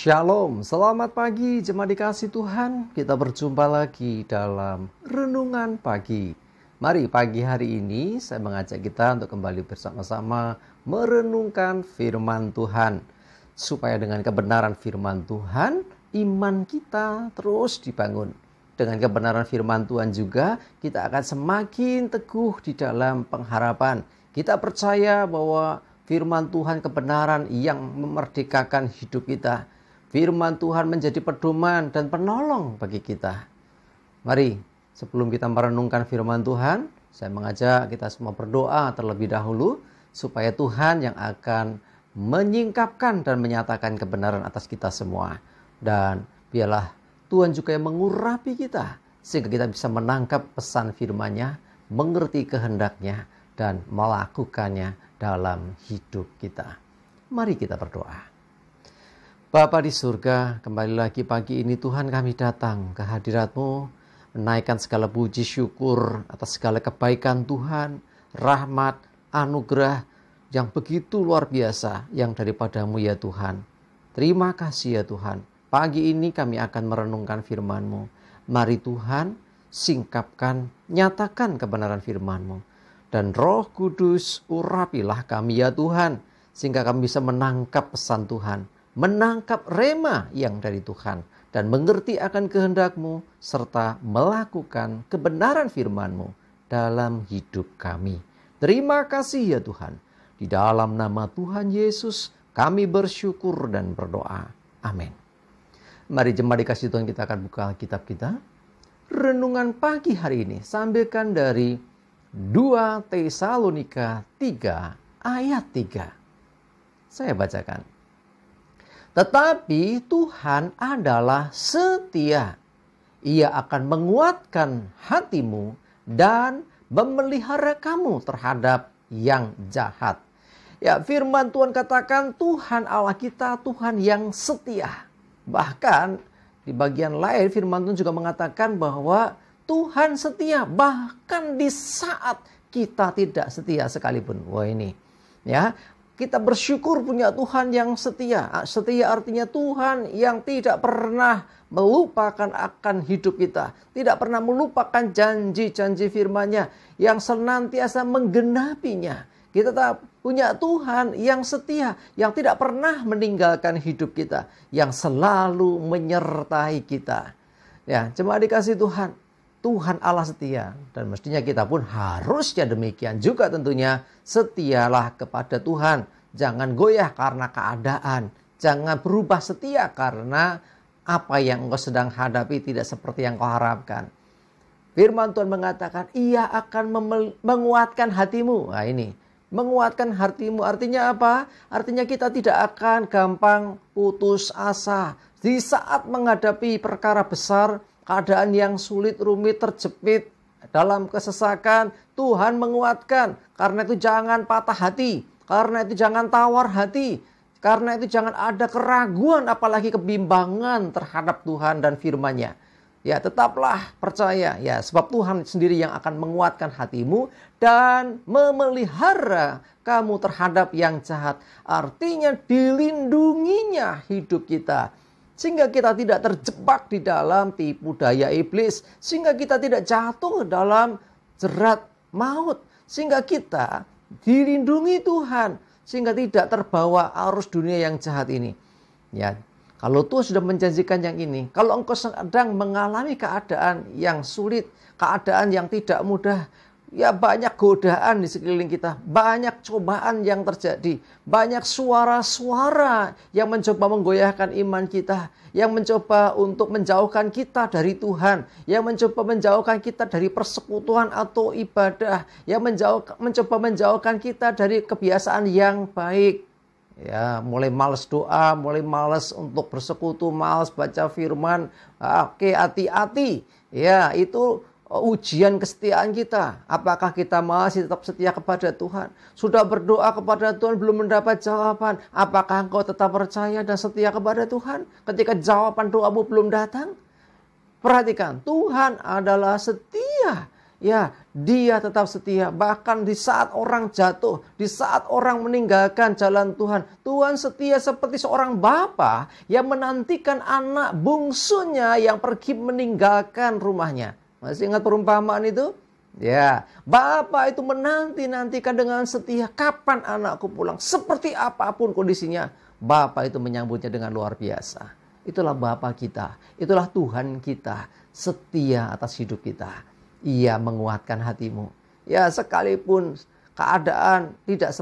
Shalom, selamat pagi jemaat dikasih Tuhan. Kita berjumpa lagi dalam Renungan Pagi. Mari pagi hari ini saya mengajak kita untuk kembali bersama-sama merenungkan firman Tuhan. Supaya dengan kebenaran firman Tuhan, iman kita terus dibangun. Dengan kebenaran firman Tuhan juga, kita akan semakin teguh di dalam pengharapan. Kita percaya bahwa firman Tuhan kebenaran yang memerdekakan hidup kita. Firman Tuhan menjadi pedoman dan penolong bagi kita. Mari, sebelum kita merenungkan firman Tuhan, saya mengajak kita semua berdoa terlebih dahulu, supaya Tuhan yang akan menyingkapkan dan menyatakan kebenaran atas kita semua. Dan biarlah Tuhan juga yang mengurapi kita, sehingga kita bisa menangkap pesan firman-Nya, mengerti kehendak-Nya, dan melakukannya dalam hidup kita. Mari kita berdoa. Bapa di surga, kembali lagi pagi ini Tuhan kami datang ke hadirat-Mu, menaikkan segala puji syukur atas segala kebaikan Tuhan, rahmat, anugerah yang begitu luar biasa yang daripada-Mu ya Tuhan. Terima kasih ya Tuhan. Pagi ini kami akan merenungkan firman-Mu. Mari Tuhan, singkapkan, nyatakan kebenaran firman-Mu. Dan Roh Kudus, urapilah kami ya Tuhan, sehingga kami bisa menangkap pesan Tuhan, menangkap rema yang dari Tuhan, dan mengerti akan kehendak-Mu, serta melakukan kebenaran firman-Mu dalam hidup kami. Terima kasih ya Tuhan. Di dalam nama Tuhan Yesus, kami bersyukur dan berdoa. Amin. Mari jemaat dikasih Tuhan, kita akan buka Alkitab kita. Renungan pagi hari ini, sambilkan dari 2 Tesalonika 3 ayat 3. Saya bacakan. Tetapi Tuhan adalah setia. Ia akan menguatkan hatimu dan memelihara kamu terhadap yang jahat. Ya, firman Tuhan katakan Tuhan Allah kita Tuhan yang setia. Bahkan di bagian lain firman Tuhan juga mengatakan bahwa Tuhan setia bahkan di saat kita tidak setia sekalipun. Wah ini ya. Kita bersyukur punya Tuhan yang setia. Setia artinya Tuhan yang tidak pernah melupakan akan hidup kita. Tidak pernah melupakan janji-janji firman-Nya yang senantiasa menggenapinya. Kita punya Tuhan yang setia, yang tidak pernah meninggalkan hidup kita, yang selalu menyertai kita. Ya, jemaat dikasih Tuhan. Tuhan Allah setia, dan mestinya kita pun harusnya demikian juga tentunya. Setialah kepada Tuhan, jangan goyah karena keadaan, jangan berubah setia karena apa yang engkau sedang hadapi tidak seperti yang kau harapkan. Firman Tuhan mengatakan ia akan menguatkan hatimu. Nah ini, menguatkan hatimu artinya apa? Artinya kita tidak akan gampang putus asa di saat menghadapi perkara besar. Keadaan yang sulit, rumit, terjepit dalam kesesakan, Tuhan menguatkan. Karena itu jangan patah hati. Karena itu jangan tawar hati. Karena itu jangan ada keraguan, apalagi kebimbangan terhadap Tuhan dan firman-Nya. Ya, tetaplah percaya. Ya, sebab Tuhan sendiri yang akan menguatkan hatimu dan memelihara kamu terhadap yang jahat. Artinya dilindunginya hidup kita. Sehingga kita tidak terjebak di dalam tipu daya iblis. Sehingga kita tidak jatuh dalam jerat maut. Sehingga kita dilindungi Tuhan. Sehingga tidak terbawa arus dunia yang jahat ini. Ya, kalau Tuhan sudah menjanjikan yang ini. Kalau engkau sedang mengalami keadaan yang sulit. Keadaan yang tidak mudah. Ya banyak godaan di sekeliling kita. Banyak cobaan yang terjadi. Banyak suara-suara yang mencoba menggoyahkan iman kita. Yang mencoba untuk menjauhkan kita dari Tuhan. Yang mencoba menjauhkan kita dari persekutuan atau ibadah. Yang mencoba menjauhkan kita dari kebiasaan yang baik. Ya, mulai malas doa, mulai malas untuk bersekutu, malas baca firman. Oke, hati-hati. Ya, itu ujian kesetiaan kita. Apakah kita masih tetap setia kepada Tuhan? Sudah berdoa kepada Tuhan belum mendapat jawaban. Apakah engkau tetap percaya dan setia kepada Tuhan ketika jawaban doamu belum datang? Perhatikan, Tuhan adalah setia. Ya, dia tetap setia. Bahkan di saat orang jatuh, di saat orang meninggalkan jalan Tuhan, Tuhan setia seperti seorang bapa yang menantikan anak bungsunya yang pergi meninggalkan rumahnya. Masih ingat perumpamaan itu? Ya, bapa itu menanti-nantikan dengan setia kapan anakku pulang. Seperti apapun kondisinya, bapa itu menyambutnya dengan luar biasa. Itulah bapa kita, itulah Tuhan kita, setia atas hidup kita. Ia menguatkan hatimu. Ya, sekalipun keadaan tidak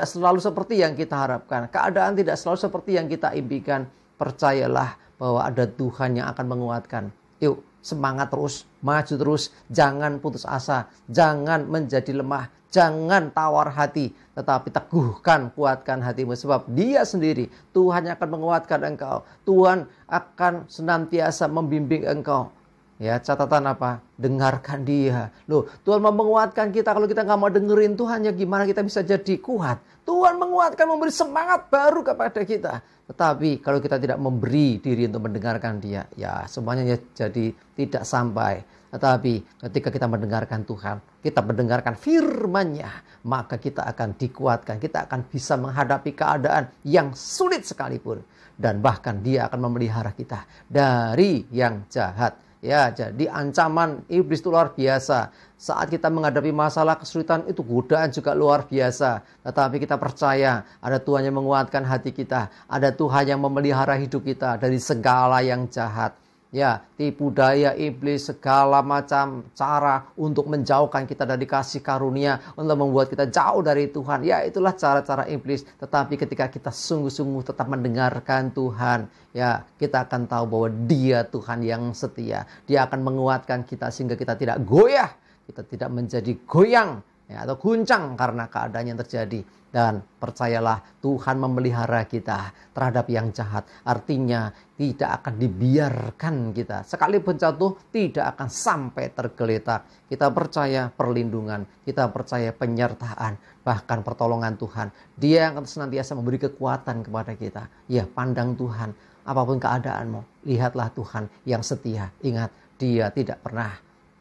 selalu seperti yang kita harapkan. Keadaan tidak selalu seperti yang kita impikan. Percayalah bahwa ada Tuhan yang akan menguatkan. Yuk, semangat terus, maju terus, jangan putus asa, jangan menjadi lemah, jangan tawar hati, tetapi teguhkan, kuatkan hatimu, sebab Dia sendiri, Tuhan yang akan menguatkan engkau. Tuhan akan senantiasa membimbing engkau. Ya, catatan apa? Dengarkan Dia. Loh, Tuhan mau menguatkan kita. Kalau kita nggak mau dengerin Tuhan, ya gimana kita bisa jadi kuat? Tuhan menguatkan, memberi semangat baru kepada kita. Tetapi kalau kita tidak memberi diri untuk mendengarkan Dia, ya semuanya jadi tidak sampai. Tetapi ketika kita mendengarkan Tuhan, kita mendengarkan firman-Nya, maka kita akan dikuatkan. Kita akan bisa menghadapi keadaan yang sulit sekalipun. Dan bahkan Dia akan memelihara kita dari yang jahat. Ya, jadi ancaman iblis itu luar biasa. Saat kita menghadapi masalah kesulitan itu godaan juga luar biasa. Tetapi kita percaya ada Tuhan yang menguatkan hati kita. Ada Tuhan yang memelihara hidup kita dari segala yang jahat. Ya, tipu daya iblis, segala macam cara untuk menjauhkan kita dari kasih karunia, untuk membuat kita jauh dari Tuhan. Ya, itulah cara-cara iblis. Tetapi ketika kita sungguh-sungguh tetap mendengarkan Tuhan, ya, kita akan tahu bahwa Dia Tuhan yang setia. Dia akan menguatkan kita sehingga kita tidak goyah, kita tidak menjadi goyang, ya, atau guncang karena keadaan yang terjadi. Dan percayalah, Tuhan memelihara kita terhadap yang jahat. Artinya tidak akan dibiarkan kita. Sekalipun jatuh, tidak akan sampai tergeletak. Kita percaya perlindungan, kita percaya penyertaan, bahkan pertolongan Tuhan. Dia akan senantiasa memberi kekuatan kepada kita. Ya, pandang Tuhan, apapun keadaanmu, lihatlah Tuhan yang setia. Ingat, Dia tidak pernah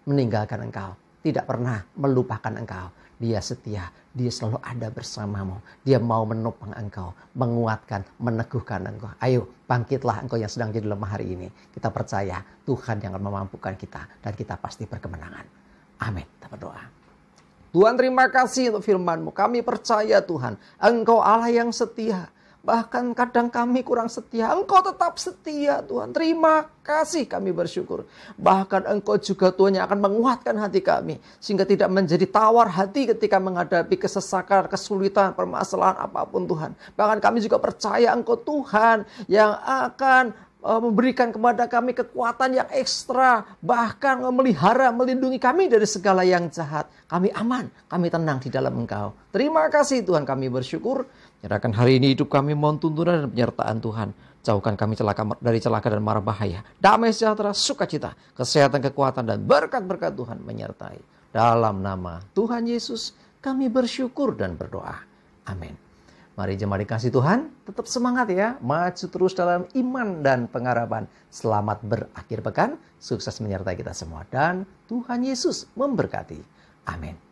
meninggalkan engkau, tidak pernah melupakan engkau. Dia setia, Dia selalu ada bersamamu. Dia mau menopang engkau, menguatkan, meneguhkan engkau. Ayo, bangkitlah engkau yang sedang jadi lemah hari ini. Kita percaya Tuhan yang akan memampukan kita, dan kita pasti berkemenangan. Amin. Kita berdoa. Tuhan, terima kasih untuk firman-Mu. Kami percaya Tuhan, Engkau Allah yang setia. Bahkan kadang kami kurang setia, Engkau tetap setia Tuhan. Terima kasih, kami bersyukur. Bahkan Engkau juga Tuhan yang akan menguatkan hati kami, sehingga tidak menjadi tawar hati ketika menghadapi kesesakan, kesulitan, permasalahan apapun Tuhan. Bahkan kami juga percaya Engkau Tuhan yang akan memberikan kepada kami kekuatan yang ekstra, bahkan memelihara, melindungi kami dari segala yang jahat. Kami aman, kami tenang di dalam Engkau. Terima kasih Tuhan, kami bersyukur. Nyerahkan hari ini hidup kami, mohon tuntunan dan penyertaan Tuhan. Jauhkan kami dari celaka dan mara bahaya. Damai sejahtera, sukacita, kesehatan, kekuatan, dan berkat-berkat Tuhan menyertai. Dalam nama Tuhan Yesus, kami bersyukur dan berdoa. Amin. Mari jemaat dikasih Tuhan, tetap semangat ya. Maju terus dalam iman dan pengharapan. Selamat berakhir pekan, sukses menyertai kita semua. Dan Tuhan Yesus memberkati. Amin.